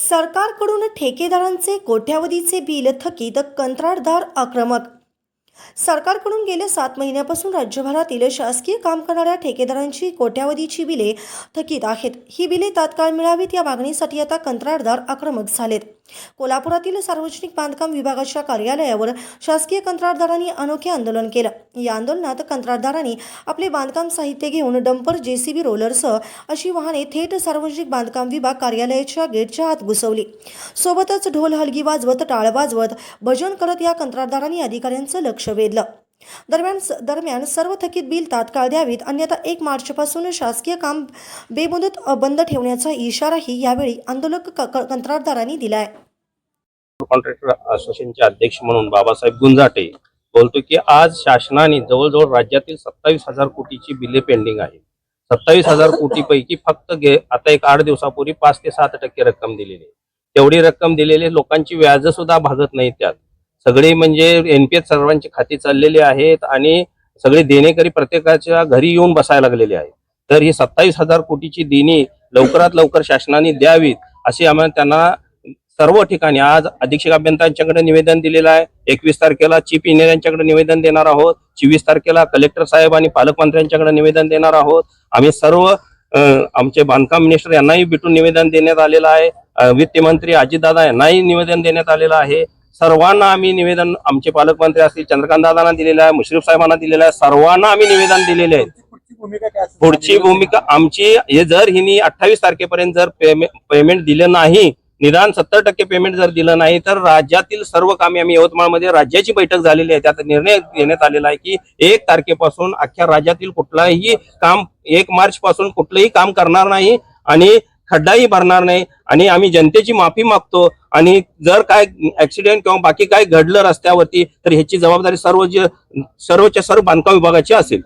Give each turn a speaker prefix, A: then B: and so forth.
A: सरकारकडून ठेकेदारांचे कोट्यावधीचे बिल थकीत, कंत्राटदार आक्रमक. सरकारकडून गेल्या 7 महिन्यापासून राज्यभरातील शासकीय काम करणाऱ्या ठेकेदारांची कोट्यावधीची बिले थकीत आहेत. ही बिले तात्काळ मिळावीत या मागणीसाठी आता कंत्राटदार आक्रमक झालेत. कोल्हापुरातील सार्वजनिक बांधकाम विभागाच्या कार्यालयावर शासकीय कंत्राटदारांनी अनोखे आंदोलन केलं. या आंदोलनात कंत्राटदारांनी आपले बांधकाम साहित्य घेऊन डंपर, जेसीबी, रोलरसह अशी वाहने थेट सार्वजनिक बांधकाम विभाग कार्यालयाच्या गेटच्या आत घुसवली. सोबतच ढोल हलगी वाजवत, टाळ वाजवत, भजन करत या कंत्राटदारांनी अधिकाऱ्यांचं लक्ष वेधलं. दरम्यान सर्व थकीत बिल तात्काळ द्यावीत, अन्यथा 1 मार्चपासून शासकीय काम बेमुदत बंद ठेवण्याचा इशाराही यावेळी आंदोलक कंत्राटदारांनी दिलाय.
B: कॉन्ट्रॅक्टर असोसिएशनचे अध्यक्ष म्हणून बाबासाहेब गुंजाटे बोलतो की आज शासनाने जवळजवळ राज्यातील 27,000 कोटीची बिले पेंडिंग आहे. 27,000 कोटीपैकी फक्त आता एक 8 दिवसापूर्वी 5 ते 7% रक्कम दिलेली आहे. तेवढी रक्कम दिलेली लोकांची व्याज सुद्धा भागत नाही. त्यात सगळे म्हणजे एनपीएस सर्वांची खाती चाललेली आहेत आणि सगळे देणेकरी प्रत्येकाच्या घरी येऊन बसायला लागलेले आहेत. तर ही 27,000 कोटीची देणी लवकरात लवकर शासनाने द्यावीत अशी आम्हाला त्यांना सर्व ठिकाणी आज अधीक्षक अभियंत्यांच्याकडे निवेदन दिलेलं आहे. 21 तारखेला चीफ इंजिनियरांच्याकडे निवेदन देणार आहोत. 24 तारखेला कलेक्टर साहेब आणि पालकमंत्र्यांच्याकडे निवेदन देणार आहोत. आम्ही सर्व आमचे बांधकाम मिनिस्टर यांनाही भेटून निवेदन देण्यात आलेलं आहे. वित्तमंत्री अजितदादा यांनाही निवेदन देण्यात आलेलं आहे. सर्वांना आम्ही निवेदन, आमचे पालकमंत्री असतील चंद्रकांत दादांना दिलेलं आहे, मुश्रीफ साहेबांना दिलेलं आहे. सर्वांना आम्ही निवेदन दिलेले आहे. पुढची भूमिका आमची हे जर हिनी 28 तारखेपर्यंत जर पेमेंट दिलं नाही, निदान 70% पेमेंट जर दिलं नाही, तर राज्यातील सर्व कामे आम्ही यवतमाळमध्ये राज्याची बैठक झालेली आहे. त्यात निर्णय घेण्यात आलेला आहे की 1 तारखेपासून अख्ख्या राज्यातील कुठलाही काम 1 मार्च पासून कुठलंही काम करणार नाही आणि खड्डाही भरणार नाही. आणि आम्ही जनतेची माफी मागतो आणि जर काय ऍक्सिडेंट किंवा बाकी काय घडलं रस्त्यावरती तर ह्याची जबाबदारी सर्वच्या सर्व बांधकाम विभागाची असेल.